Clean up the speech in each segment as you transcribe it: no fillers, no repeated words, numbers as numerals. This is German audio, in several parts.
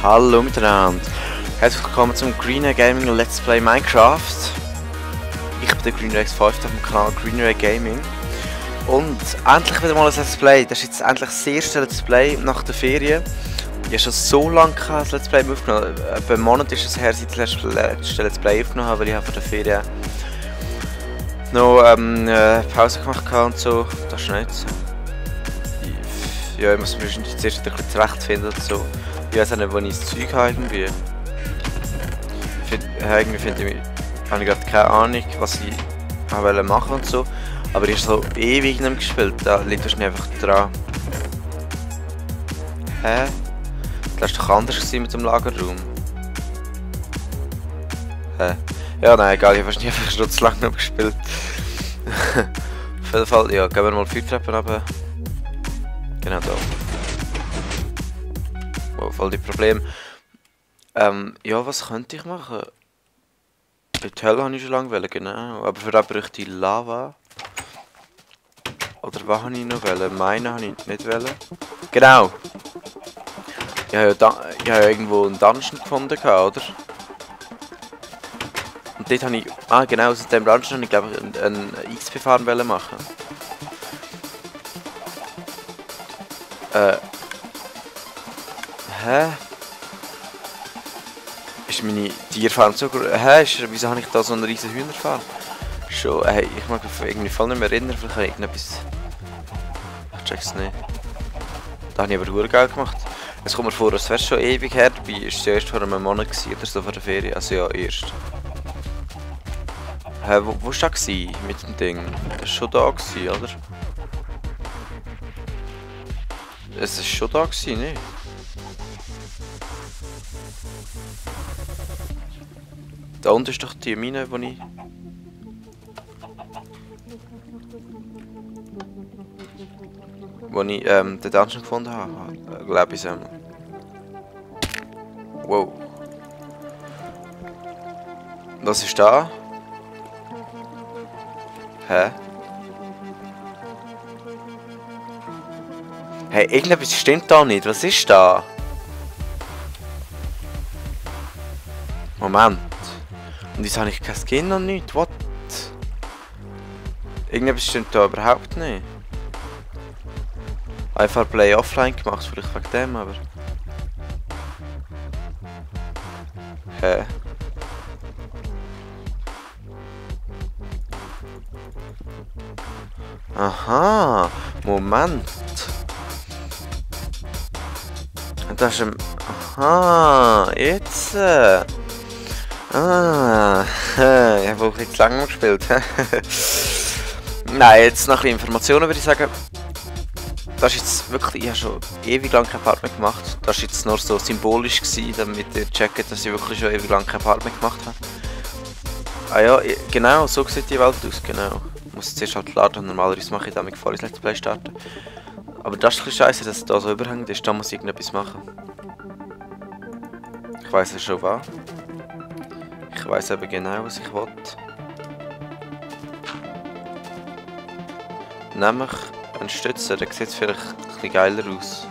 Hallo miteinander, herzlich willkommen zum Greenray Gaming Let's Play Minecraft. Ich bin der GreenRayX5 auf dem Kanal Greenray Gaming. Und endlich wieder mal ein Let's Play. Das ist jetzt endlich das erste Let's Play nach der Ferien. Ich habe schon so lange kein Let's Play aufgenommen. Etwa einen Monat ist es her, seit ich das letzte Let's Play aufgenommen habe, weil ich von der Ferien noch Pause gemacht habe und so. Das ist nicht. Ja, ich muss mich zuerst wieder ein bisschen zurechtfinden und so. Ich weiß auch nicht, wo ich das Zeug habe irgendwie. Irgendwie habe ich gerade keine Ahnung, was ich machen wollte und so. Aber ich habe so ewig nicht mehr gespielt, da liegt es nicht einfach dran. Hä? Das war doch anders mit dem Lagerraum. Hä? Ja, nein, egal, ich habe wahrscheinlich einfach schon zu lange nicht mehr gespielt. Auf jeden Fall, ja, gehen wir mal 4 Treppen runter. Genau da. Wow, voll die Probleme. Ja, was könnte ich machen? Die Hölle habe ich schon lange wollen, genau. Aber für das bräuchte ich Lava. Oder was habe ich noch wollen? Meine habe ich nicht wollen. Genau! Ich habe ja irgendwo einen Dungeon gefunden, oder? Und dort habe ich... Ah, genau, aus dem Dungeon habe ich, glaube ich, einen XP-Farm machen. Hä? Ist meine Tierfarm so groß? Hä? Wieso habe ich da so eine riesen Hühnerfarm? Schon, hey, ich mag mich irgendwie voll nicht mehr erinnern, vielleicht habe ich irgendetwas... Ich check's nicht. Da habe ich aber verdammt Geld gemacht. Es kommt mir vor, als wäre es schon ewig her, dabei war es ja erst vor einem Monat oder so vor der Ferien, also ja, erst. Hä, wo war das mit dem Ding? Das war schon da, oder? Es war schon da, nicht? Da unten ist doch die Mine, die ich... den Dungeon gefunden habe, glaube ich. Wow. Was ist da? Hä? Hey, irgendetwas stimmt da nicht. Was ist da? Moment. Und jetzt habe ich kein Skin noch nicht. What? Irgendetwas stimmt da überhaupt nicht. Einfach Play offline gemacht, vielleicht wegen dem, aber... Hä? Aha! Moment! Das ist ein... Aha! Jetzt! Ich habe auch nicht zu lange gespielt. Nein, jetzt nach Informationen würde ich sagen... Das ist jetzt wirklich, ich habe schon ewig lang kein Part mehr gemacht. Das war jetzt nur so symbolisch gewesen, damit ihr checkt, dass ich wirklich schon ewig lang kein Part mehr gemacht habe. Ah ja, genau, so sieht die Welt aus, genau. Ich muss zuerst halt laden, normalerweise mache ich das, bevor ich das Let's Play starte. Aber das ist ein bisschen scheiße, dass es da so überhängt ist, da muss ich irgendetwas machen. Ich weiss ja schon was. Ich weiss eben genau, was ich will. Nämlich einen Stützer, der sieht vielleicht ein bisschen geiler aus.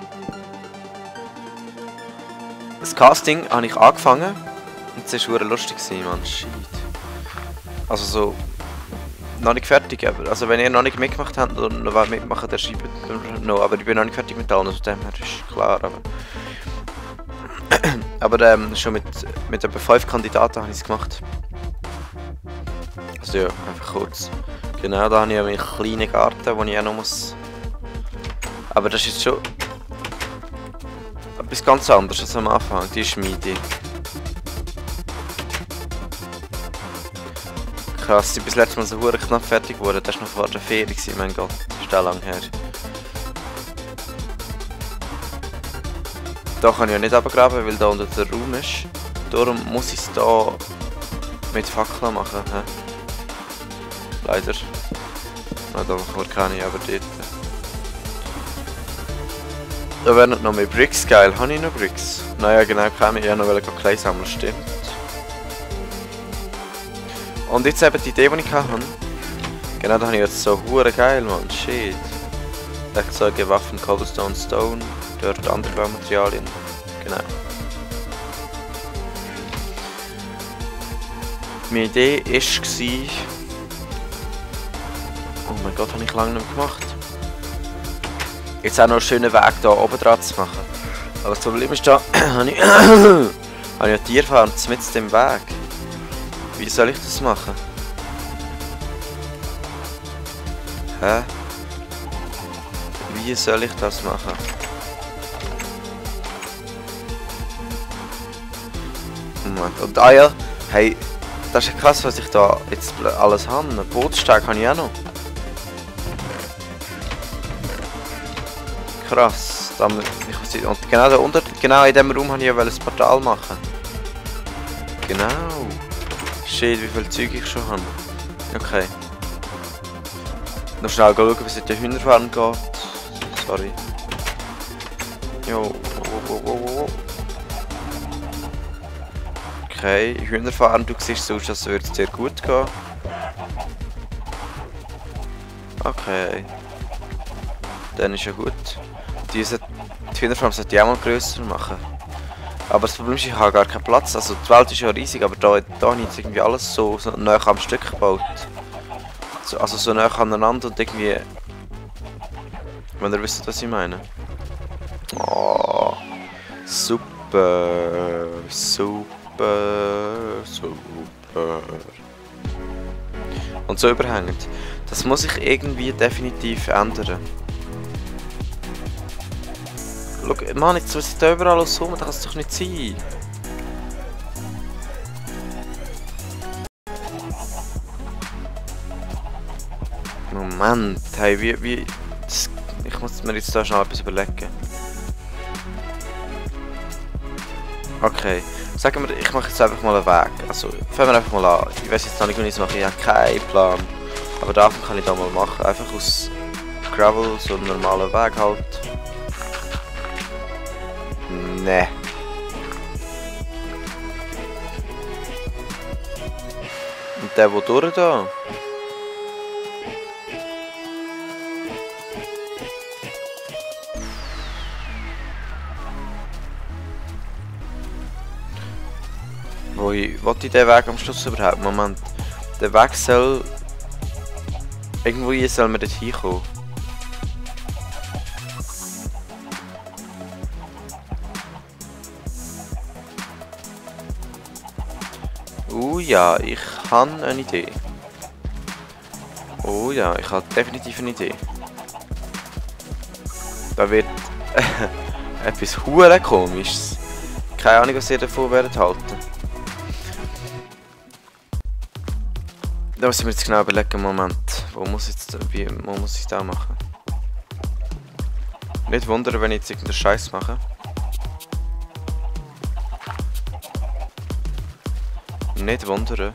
Das Casting habe ich angefangen und es war lustig, man. Shit. Also so... noch nicht fertig, also wenn ihr noch nicht mitgemacht habt und noch mitmachen, dann schreibt noch, aber ich bin noch nicht fertig mit allen, also dem her ist klar, aber schon mit etwa 5 Kandidaten habe ich es gemacht. Also ja, einfach kurz. Genau, da habe ich einen kleinen Garten, wo ich auch noch muss. Aber das ist jetzt schon etwas ganz anderes als am Anfang, die Schmiede. Krass, ich bin das letzte Mal so knapp fertig geworden, das war noch vor der Ferien, mein Gott, das ist da lang her. Da kann ich ja nicht runtergraben, weil da unter der Raum ist. Darum muss ich es da mit Fackeln machen. He? Leider. Na, da kann ich aber dort. Da wären noch mehr Bricks, geil. Habe ich noch Bricks? Naja, genau, kann ich ja noch Klei sammeln, stimmt. Und jetzt eben die Idee, die ich hatte. Genau, da habe ich jetzt so hure geil, man. Shit. Werkzeuge, Waffen, Cobblestone, Stone, dort andere Baumaterialien. Genau. Meine Idee war... Oh mein Gott, habe ich lange nicht mehr gemacht. Jetzt auch noch einen schönen Weg hier oben dran zu machen. Aber das Problem ist da, habe ich eine Tierfarm mit dem Weg. Wie soll ich das machen? Hä? Wie soll ich das machen? Und ja, hey, das ist ja krass, was ich da jetzt alles habe. Einen Bootssteig habe ich auch noch. Krass. Und genau da unten, genau in diesem Raum habe ich ja ein Portal machen. Genau. Shit, wie viel Zeug ich schon habe. Okay. Noch schnell schauen, wie es in der Hühnerfarm geht. Sorry. Jo. Okay, Hühnerfarm, du siehst so aus, als würde es dir gut gehen. Okay. Dann ist ja gut. Die Hühnerfarm sollte ich auch mal grösser machen. Aber das Problem ist, ich habe gar keinen Platz. Also die Welt ist ja riesig, aber da habe ich jetzt irgendwie alles so nah am Stück gebaut. Also so nah aneinander und irgendwie... Wenn ihr wisst, was ich meine. Oh, super, super, super. Und so überhängend. Das muss ich irgendwie definitiv ändern. Schau, Mann, jetzt muss ich da überall aus rum, das kann es doch nicht sein. Moment, hey, wie... Ich muss mir jetzt da schnell etwas überlegen. Okay, sagen wir, ich mache jetzt einfach mal einen Weg. Also, fangen wir einfach mal an. Ich weiß jetzt noch nicht, wie ich es mache, ich habe keinen Plan. Aber davon kann ich da mal machen. Einfach aus Gravel, so einen normalen Weg halt. Nee. Und der wo durch da? Wo ich den Weg am Schluss überhaupt? Moment. Der Weg soll... Irgendwo hier soll man dort hinkommen. Ja, ich habe eine Idee. Oh ja, ich habe definitiv eine Idee. Da wird etwas hure komisches. Keine Ahnung, was ihr davon werdet halten. Da muss ich mir jetzt genau überlegen, Moment. Wo muss ich da machen? Nicht wundern, wenn ich jetzt irgendeinen Scheiß mache. Nicht wundern.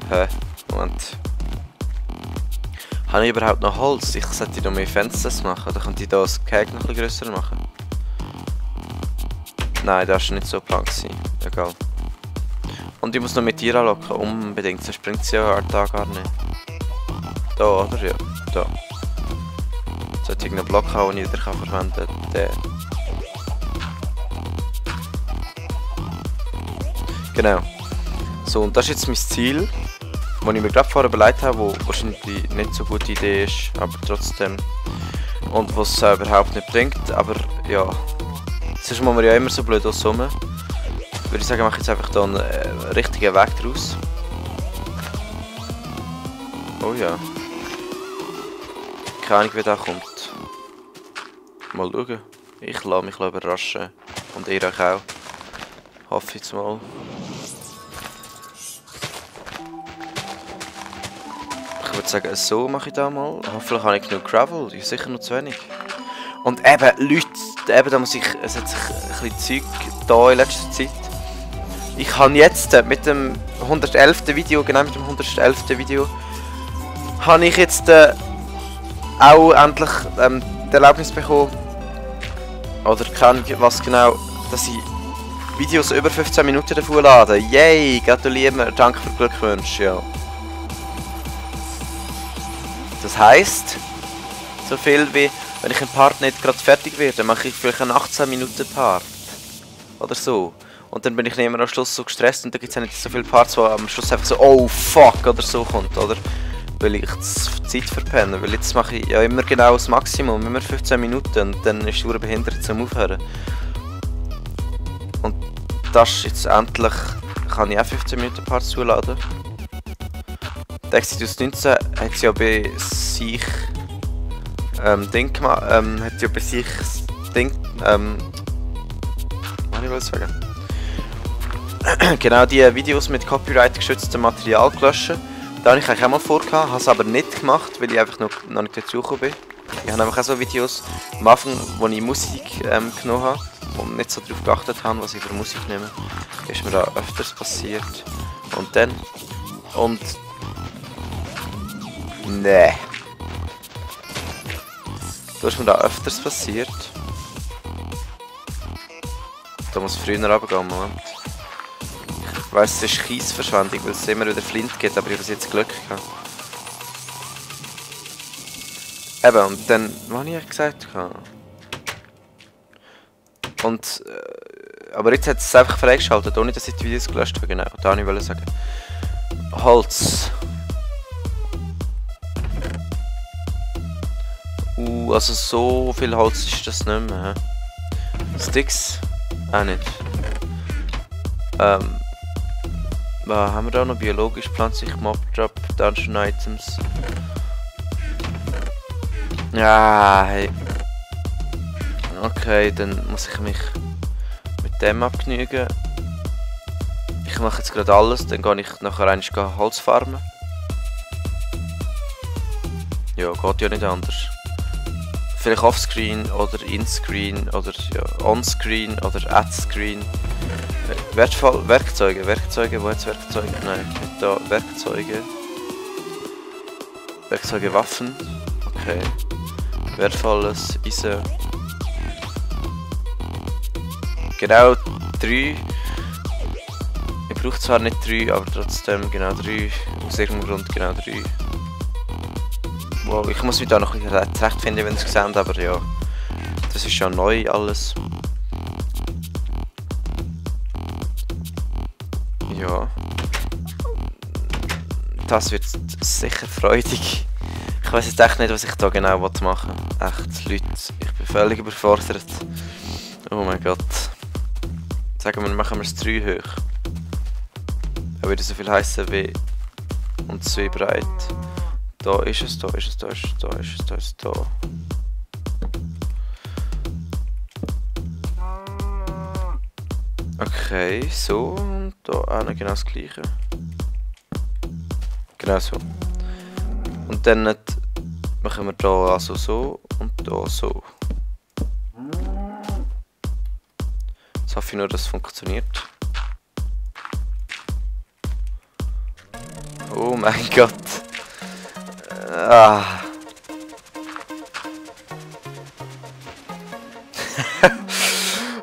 Hä? Moment. Habe ich überhaupt noch Holz? Ich sollte noch mehr Fenster machen. Dann könnte ich da das Cake noch ein bisschen grösser machen. Nein, das ist nicht so plan gewesen. Egal. Und ich muss noch mit Tieren anlocken. Unbedingt. Sonst bringt es ja da gar nicht. Da, oder? Ja. Da. Sollte ich irgendeinen Block haben, den ich wieder verwenden kann. Der. Genau. So, und das ist jetzt mein Ziel, das ich mir gerade vorher überlegt habe, wo wahrscheinlich nicht so gute Idee ist, aber trotzdem. Und was es überhaupt nicht bringt, aber ja. Sonst muss man ja immer so blöd aussummen. Würde ich sagen, mache ich jetzt einfach hier einen richtigen Weg draus. Oh ja. Keine Ahnung, wie der kommt. Mal schauen. Ich lasse mich überraschen. Und ihr euch auch. Hoffe ich jetzt mal. Ich würde sagen, so mache ich das mal. Hoffentlich habe ich genug Gravel. Ich sicher noch zu wenig. Und eben, Leute, eben, da muss ich, es hat sich ein bisschen Zeug da in letzter Zeit. Ich habe jetzt mit dem 111. Video, genau mit dem 111. Video, habe ich jetzt auch endlich die Erlaubnis bekommen, oder keine Ahnung was genau, dass ich Videos über 15 Minuten davon lade. Yay, gratuliere mir, danke für Glückwünsche, ja. Das heisst, so viel wie, wenn ich ein Part nicht gerade fertig werde, mache ich vielleicht einen 18 Minuten Part. Oder so. Und dann bin ich immer am Schluss so gestresst und da gibt es nicht so viele Parts, wo am Schluss einfach so «Oh fuck!» oder so kommt, oder? Weil ich die Zeit verpenne. Weil jetzt mache ich ja immer genau das Maximum, immer 15 Minuten und dann ist es behindert zum Aufhören. Und das ist jetzt endlich, kann ich auch 15 Minuten Parts zuladen. Der Exodus 19 hat ja bei sich Ding gemacht, hat ja bei sich Ding, was ich will sagen? Genau die Videos mit Copyright geschütztem Material gelöscht. Da habe ich eigentlich auch mal vorgehabt, habe es aber nicht gemacht, weil ich einfach noch nicht dazugekommen bin. Ich habe einfach auch so Videos am Anfang, wo ich Musik genommen habe und nicht so darauf geachtet habe, was ich für Musik nehme. Ist mir da öfters passiert. Und dann... Und... Nee. Da ist mir da öfters passiert. Da muss früher runtergehen, Moment. Ich weiss, es ist Kiesverschwendung, weil es immer wieder Flint gibt, aber ich habe bis jetzt Glück gehabt. Eben, und dann... Was habe ich gesagt? Und... aber jetzt hat es einfach freigeschaltet, ohne dass ich die Videos gelöscht habe, genau. Da wollte ich sagen. Holz. Also so viel Holz ist das nicht mehr. Sticks? Auch nicht. Was haben wir da noch? Biologisch, pflanzlich, Mob-Drop, Dungeon Items. Ja, hey. Okay, dann muss ich mich mit dem abgnügen. Ich mache jetzt gerade alles, dann gehe ich nachher eigentlich Holz farmen. Ja, geht ja nicht anders. Vielleicht offscreen oder inscreen oder ja, onscreen oder adscreen. Wertvoll, Werkzeuge, wo jetzt Werkzeuge? Nein, nicht da, Werkzeuge. Werkzeuge, Waffen. Okay. Wertvolles, Eisen. Genau 3. Ich brauche zwar nicht 3, aber trotzdem genau 3. Aus irgendeinem Grund genau 3. Wow, ich muss mich da noch ein bisschen zurechtfinden, wenn ihr es seht, aber ja. Das ist ja neu alles. Ja. Das wird sicher freudig. Ich weiß jetzt echt nicht, was ich da genau machen will. Echt, Leute, ich bin völlig überfordert. Oh mein Gott. Sagen wir, machen wir es 3 hoch. Das würde so viel heißen wie und 2 breit. Da ist es, da ist es, da ist es, da ist es, da ist es, da. Okay, so und da auch noch genau das gleiche. Genau so. Und dann machen wir da also so und da so. Jetzt hoffe ich nur, dass es funktioniert. Oh mein Gott. Ah.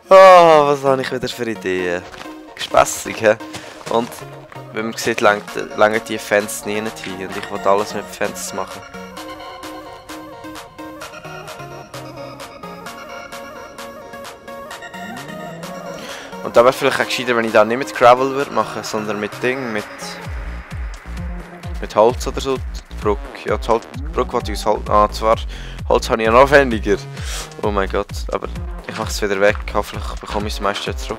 Oh, was habe ich wieder für Ideen? Gespässig, hä? Und wie man sieht, lange die Fans nie hin und ich will alles mit Fans machen. Und da wäre vielleicht auch gescheiter, wenn ich da nicht mit Gravel würde machen, sondern mit Ding, mit Holz oder so. Die Brücke, ja, die Brücke wollte ich aus Holz. Ah, zwar Holz habe ich ja noch weniger. Oh mein Gott, aber ich mache es wieder weg. Hoffentlich bekomme ich das meiste zurück.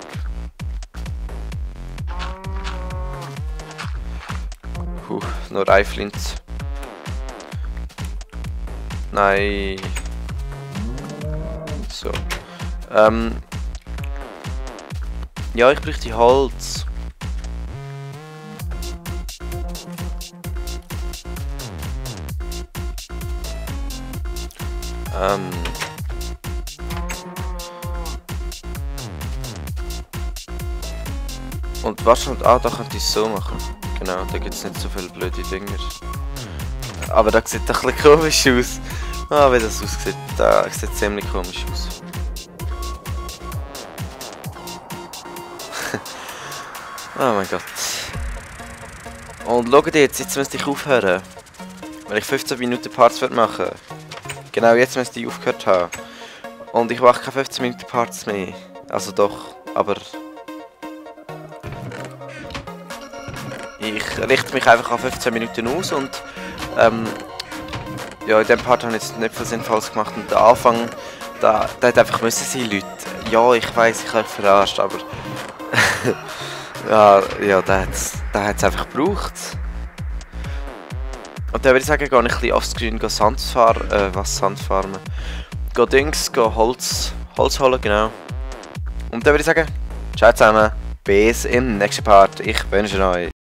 Nur ein Flint. Nein. So. Ja, ich bräuchte Holz. Und wahrscheinlich, da könnte ich es so machen. Genau, da gibt es nicht so viele blöde Dinger. Aber da sieht doch ein bisschen komisch aus. Ah, wie das aussieht. Da sieht ziemlich komisch aus. Oh mein Gott. Und schaut jetzt müsste ich aufhören. Wenn ich 15 Minuten Parts machen. Genau jetzt müsste ich aufgehört haben. Und ich mache keine 15 Minuten Parts mehr. Also doch, aber ich richte mich einfach auf 15 Minuten aus und ja, in dem Part habe ich jetzt nicht viel Sinnvolles gemacht und der Anfang, da hat einfach müssen sein, Leute. Ja, ich weiss, ich habe euch verarscht, aber ja, da hat's einfach gebraucht. Und dann würde ich sagen, gehe ich ein bisschen offscreen Sand farmen. Go Holz holen, genau. Und dann würde ich sagen, ciao zusammen, bis im nächsten Part. Ich wünsche euch.